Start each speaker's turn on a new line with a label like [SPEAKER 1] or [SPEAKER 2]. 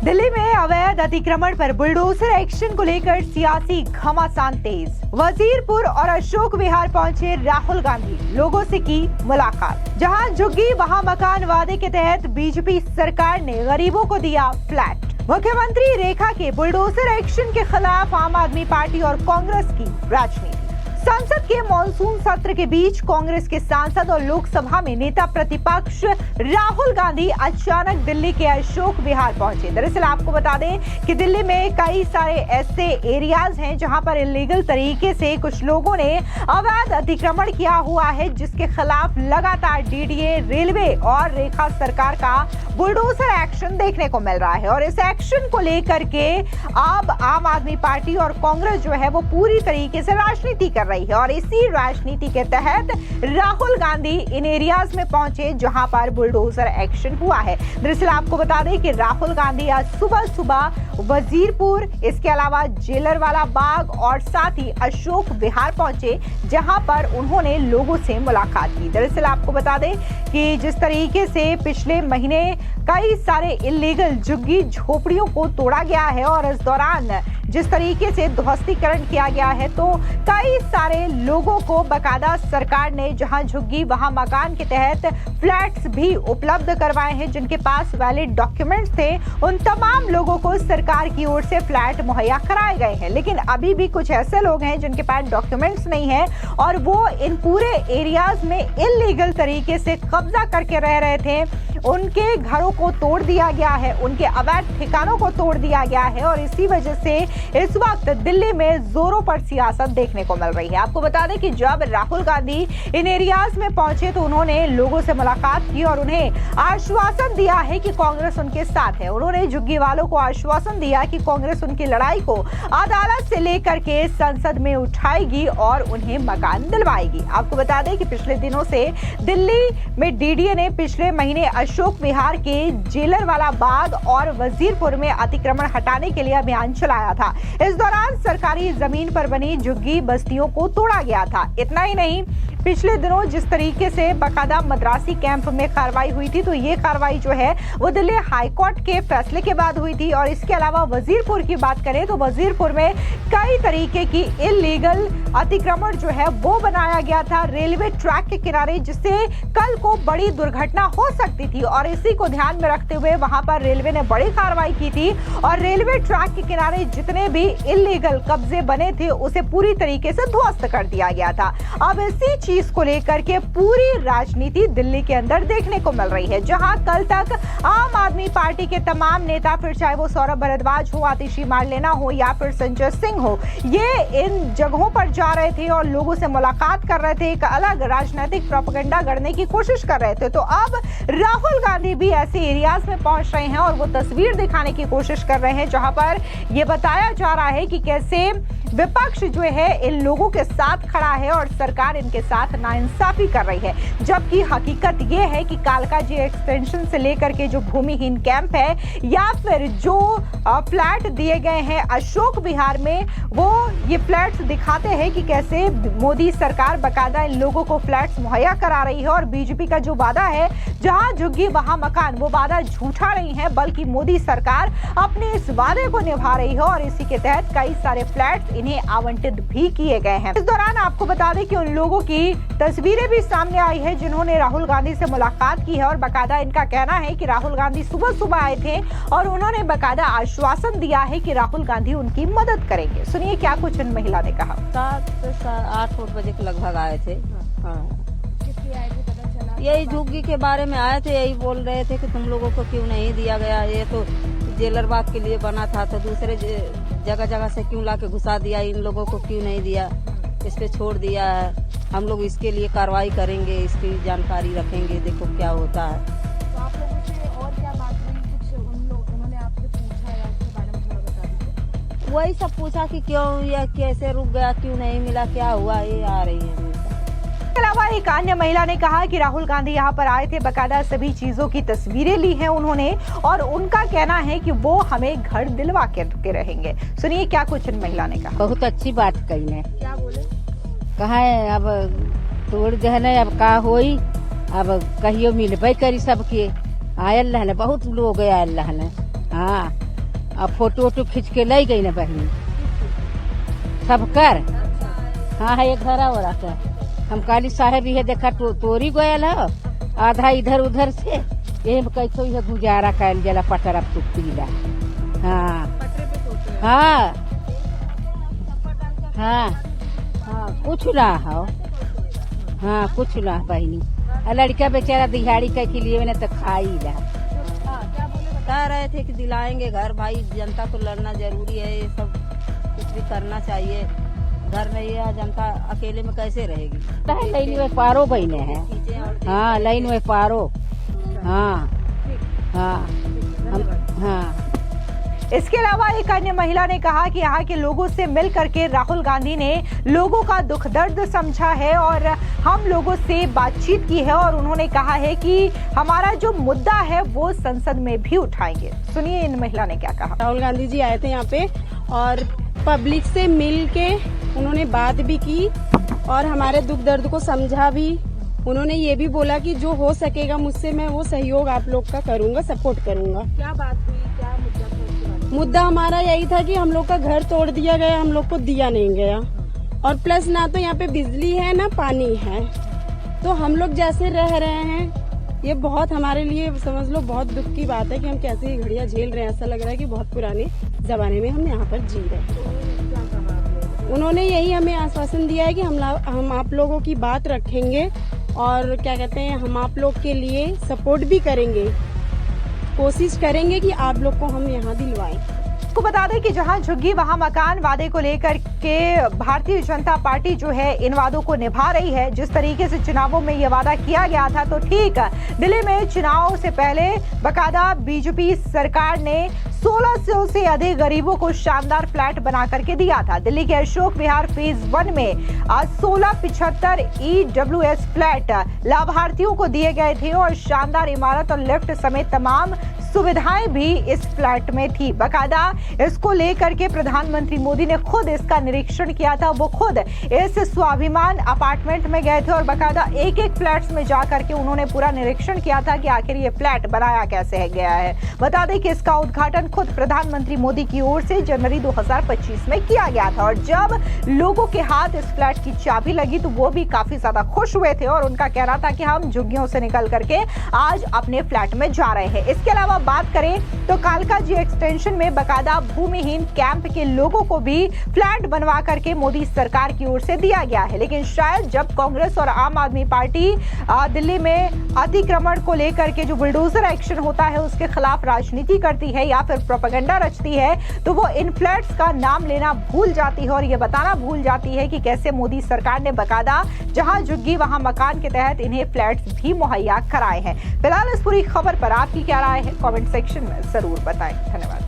[SPEAKER 1] दिल्ली में अवैध अतिक्रमण पर बुलडोजर एक्शन को लेकर सियासी घमासान तेज। वजीरपुर और अशोक विहार पहुंचे राहुल गांधी, लोगों से की मुलाकात। जहां झुग्गी वहां मकान वादे के तहत बीजेपी सरकार ने गरीबों को दिया फ्लैट। मुख्यमंत्री रेखा के बुलडोजर एक्शन के खिलाफ आम आदमी पार्टी और कांग्रेस की राजनीति। संसद के मॉनसून सत्र के बीच कांग्रेस के सांसद और लोकसभा में नेता प्रतिपक्ष राहुल गांधी अचानक दिल्ली के अशोक विहार पहुंचे। दरअसल आपको बता दें कि दिल्ली में कई सारे ऐसे एरियाज हैं जहां पर इलीगल तरीके से कुछ लोगों ने अवैध अतिक्रमण किया हुआ है, जिसके खिलाफ लगातार डीडीए, रेलवे और रेखा सरकार का बुलडोजर एक्शन देखने को मिल रहा है। और इस एक्शन को लेकर के अब आम आदमी पार्टी और कांग्रेस जो है वो पूरी तरीके से राजनीति कर रही है। और इसी राजनीति के तहत राहुल गांधी इन एरियाज में पहुंचे जहां पर बुलडोजर एक्शन हुआ है। दरअसल आपको बता दें कि राहुल गांधी आज सुबह सुबह वजीरपुर, इसके अलावा जेलरवाला बाग और साथ ही अशोक विहार पहुंचे, जहां पर उन्होंने लोगों से मुलाकात की। दरअसल आपको बता दें कि जिस तरीके से पिछले महीने कई सारे इलीगल झुग्गी झोपड़ियों को तोड़ा गया है और इस दौरान जिस तरीके से ध्वस्तीकरण किया गया है, तो कई सारे लोगों को बकायदा सरकार ने जहां झुग्गी वहां मकान के तहत फ्लैट्स भी उपलब्ध करवाए हैं। जिनके पास वैलिड डॉक्यूमेंट्स थे, उन तमाम लोगों को सरकार की ओर से फ्लैट मुहैया कराए गए हैं। लेकिन अभी भी कुछ ऐसे लोग हैं जिनके पास डॉक्यूमेंट्स नहीं है और वो इन पूरे एरियाज में इलीगल तरीके से कब्जा करके रह रहे थे। उनके घरों को तोड़ दिया गया है, उनके अवैध ठिकानों को तोड़ दिया गया है और इसी वजह से इस वक्त दिल्ली में जोरों पर सियासत देखने को मिल रही है। आपको बता दें कि जब राहुल गांधी इन एरियाज में पहुंचे तो उन्होंने लोगों से मुलाकात की और उन्हें आश्वासन दिया है कि कांग्रेस उनके साथ है। उन्होंने झुग्गी वालों को आश्वासन दिया कि कांग्रेस उनकी लड़ाई को अदालत से लेकर के संसद में उठाएगी और उन्हें मकान दिलवाएगी। आपको बता दें कि पिछले दिनों से दिल्ली में डीडीए ने पिछले महीने अशोक विहार के जेलरवाला बाग और वजीरपुर में अतिक्रमण हटाने के लिए अभियान चलाया था। इस दौरान सरकारी जमीन पर बनी झुग्गी बस्तियों को तोड़ा गया था। इतना ही नहीं, पिछले दिनों जिस तरीके से बकायदा मद्रासी कैंप में कार्रवाई हुई थी, तो ये कार्रवाई जो है वो दिल्ली हाईकोर्ट के फैसले के बाद हुई थी। और इसके अलावा वजीरपुर की बात करें तो वजीरपुर में कई तरीके की इलीगल अतिक्रमण जो है वो बनाया गया था रेलवे ट्रैक के किनारे, जिससे कल को बड़ी दुर्घटना हो सकती थी। और इसी को ध्यान में रखते हुए वहां पर रेलवे ने बड़ी कार्रवाई की थी और रेलवे ट्रैक के किनारे जितने भी इलीगल कब्जे बने थे उसे पूरी तरीके से ध्वस्त कर दिया गया था। अब इसी चीज को लेकर के पूरी राजनीति दिल्ली के अंदर देखने को मिल रही है, जहां कल तक आम आदमी पार्टी के तमाम नेता, फिर चाहे वो सौरभ भारद्वाज हो, आतिशी मारलेना हो या फिर संजय सिंह हो, ये इन जगहों पर जा रहे थे और लोगों से मुलाकात कर रहे थे, एक अलग राजनीतिक प्रोपेगेंडा करने की कोशिश कर रहे थे। तो अब राहुल गांधी भी ऐसे एरियाज में पहुंच रहे हैं और वो तस्वीर दिखाने की कोशिश कर रहे हैं जहां पर ये बताया जा रहा है कि कैसे विपक्ष जो है इन लोगों के साथ खड़ा है और सरकार इनके साथ नाइंसाफी कर रही है। जबकि हकीकत ये है कि कालकाजी एक्सटेंशन से लेकर के जो भूमिहीन कैंप है या फिर जो फ्लैट दिए गए हैं अशोक विहार में, वो ये फ्लैट्स दिखाते हैं कि कैसे मोदी सरकार बकायदा इन लोगों को फ्लैट्स मुहैया करा रही है। और बीजेपी का जो वादा है जहां झुग्गी वहां मकान, वो वादा झूठा नहीं है, बल्कि मोदी सरकार अपने इस वादे को निभा रही है और इसी के तहत कई सारे फ्लैट्स इन्हें आवंटित भी किए गए हैं। इस दौरान आपको बता दें कि उन लोगों की तस्वीरें भी सामने आई है जिन्होंने राहुल गांधी से मुलाकात की है और बकायदा इनका कहना है कि राहुल गांधी सुबह सुबह आए थे और उन्होंने बकायदा आश्वासन दिया है कि राहुल गांधी उनकी मदद करेंगे। सुनिए क्या कुछ इन महिला ने कहा।
[SPEAKER 2] 7 से 8 बजे के लगभग आए थे। हाँ, यही झुग्गी के बारे में आए थे, यही बोल रहे थे कि तुम लोगों को क्यों नहीं दिया गया, ये तो जेलरबाग के लिए बना था, तो दूसरे जगह जगह से क्यों लाके घुसा दिया, इन लोगों को क्यों नहीं दिया, इस पे छोड़ दिया है। हम लोग इसके लिए कार्रवाई करेंगे, इसकी जानकारी रखेंगे, देखो क्या होता है।
[SPEAKER 3] तो आप लोगों से और क्या बात हुई, कुछ उन्होंने आपसे पूछा या उसके बारे में थोड़ा बता दीजिए।
[SPEAKER 2] वही सब पूछा कि क्यों या कैसे रुक गया, क्यों नहीं मिला, क्या हुआ, ये आ रही है।
[SPEAKER 1] इसके अलावा एक अन्य महिला ने कहा कि राहुल गांधी यहाँ पर आए थे, बकायदा सभी चीजों की तस्वीरें ली हैं उन्होंने और उनका कहना है कि वो हमें घर दिलवा के रहेंगे। सुनिए क्या कुछ इन महिला ने कहा।
[SPEAKER 4] बहुत अच्छी बात कही ने।
[SPEAKER 3] क्या बोले?
[SPEAKER 4] कहा है अब तोड़ दे न, अब का होई, अब कहियो मिलबे करी सबके। आयल रहने बहुत लोग आयल रहने। हाँ, और फोटो वोटो खींच के ले गई ना बहनी सब कर। हाँ है, एक घरा और आता हम काली साहेब ये देखा तोरी गोयल है, आधा इधर उधर से यही कैसो यह गुजारा कर जला पटरा पीला। हाँ हाँ हाँ हाँ कुछ ना हो, हाँ कुछ ना बहनी। लड़का बेचारा दिहाड़ी का के लिए तो खाई ला।
[SPEAKER 2] कह रहे थे कि दिलाएंगे घर, भाई जनता को लड़ना जरूरी है, ये सब कुछ भी करना चाहिए। घर नहीं है, जनता अकेले में कैसे रहेगी।
[SPEAKER 4] लाइन में पारो बहने हैं। हाँ लाइन में पारो। हाँ हाँ हाँ।
[SPEAKER 1] इसके अलावा एक अन्य महिला ने कहा कि यहाँ के लोगों से मिल करके राहुल गांधी ने लोगों का दुख दर्द समझा है और हम लोगों से बातचीत की है और उन्होंने कहा है कि हमारा जो मुद्दा है वो संसद में भी उठाएंगे। सुनिए इन महिला ने क्या कहा।
[SPEAKER 5] राहुल गांधी जी आए थे यहाँ पे और पब्लिक से मिल के उन्होंने बात भी की और हमारे दुख दर्द को समझा भी। उन्होंने ये भी बोला कि जो हो सकेगा मुझसे मैं वो सहयोग आप लोग का करूंगा, सपोर्ट करूंगा।
[SPEAKER 3] क्या बात हुई, क्या मुद्दा था उसके बारे में?
[SPEAKER 5] मुद्दा हमारा यही था कि हम लोग का घर तोड़ दिया गया, हम लोग को दिया नहीं गया और प्लस ना तो यहाँ पे बिजली है ना पानी है, तो हम लोग जैसे रह रहे हैं ये बहुत हमारे लिए समझ लो बहुत दुख की बात है कि हम कैसे ये घड़ियां झेल रहे हैं। ऐसा लग रहा है कि बहुत पुराने जमाने में हम यहाँ पर जी रहे हैं। उन्होंने यही हमें आश्वासन दिया है कि हम आप लोगों की बात रखेंगे और क्या कहते हैं हम आप लोग के लिए सपोर्ट भी करेंगे, कोशिश करेंगे कि आप लोग को हम यहाँ दिलवाएं।
[SPEAKER 1] आपको बता दें कि जहां झुग्गी वहां मकान वादे को लेकर के भारतीय जनता पार्टी जो है इन वादों को निभा रही है। जिस तरीके से चुनावों में ये वादा किया गया था तो ठीक दिल्ली में चुनाव से पहले बकायदा बीजेपी सरकार ने 1600 से अधिक गरीबों को शानदार फ्लैट बना करके दिया था। दिल्ली के अशोक विहार फेज 1 में आज 1675 EWS फ्लैट लाभार्थियों को दिए गए थे और शानदार इमारत और लिफ्ट समेत तमाम सुविधाएं भी इस फ्लैट में थी। बकायदा इसको लेकर के प्रधानमंत्री मोदी ने खुद इसका निरीक्षण किया था। वो खुद इस स्वाभिमान अपार्टमेंट में गए थे और बकायदा एक एक फ्लैट्स में जाकर के उन्होंने पूरा निरीक्षण किया था कि आखिर ये फ्लैट बनाया कैसे है गया है। बता दें कि इसका उद्घाटन खुद प्रधानमंत्री मोदी की ओर से जनवरी 2025 में किया गया था और जब लोगों के हाथ इस फ्लैट की चाबी लगी तो वो भी काफी ज्यादा खुश हुए थे और उनका कहना था कि हम झुग्गियों से निकल करके आज अपने फ्लैट में जा रहे हैं। इसके अलावा बात करें तो कालका जी एक्सटेंशन में बकायदा भूमिहीन कैंप के लोगों को भी फ्लैट बनवा करके मोदी सरकार की ओर से दिया गया है। लेकिन शायद जब कांग्रेस और आम आदमी पार्टी दिल्ली में अतिक्रमण को लेकर के जो बुलडोजर एक्शन होता है उसके खिलाफ राजनीति करती है या फिर प्रोपेगेंडा रचती है तो वो इन फ्लैट्स का नाम लेना भूल जाती है और ये बताना भूल जाती है कि कैसे मोदी सरकार ने बकायदा जहां झुग्गी वहां मकान के तहत इन्हें फ्लैट्स भी मुहैया कराए हैं। फिलहाल इस पूरी खबर पर आपकी क्या राय है कमेंट सेक्शन में जरूर बताएं। धन्यवाद।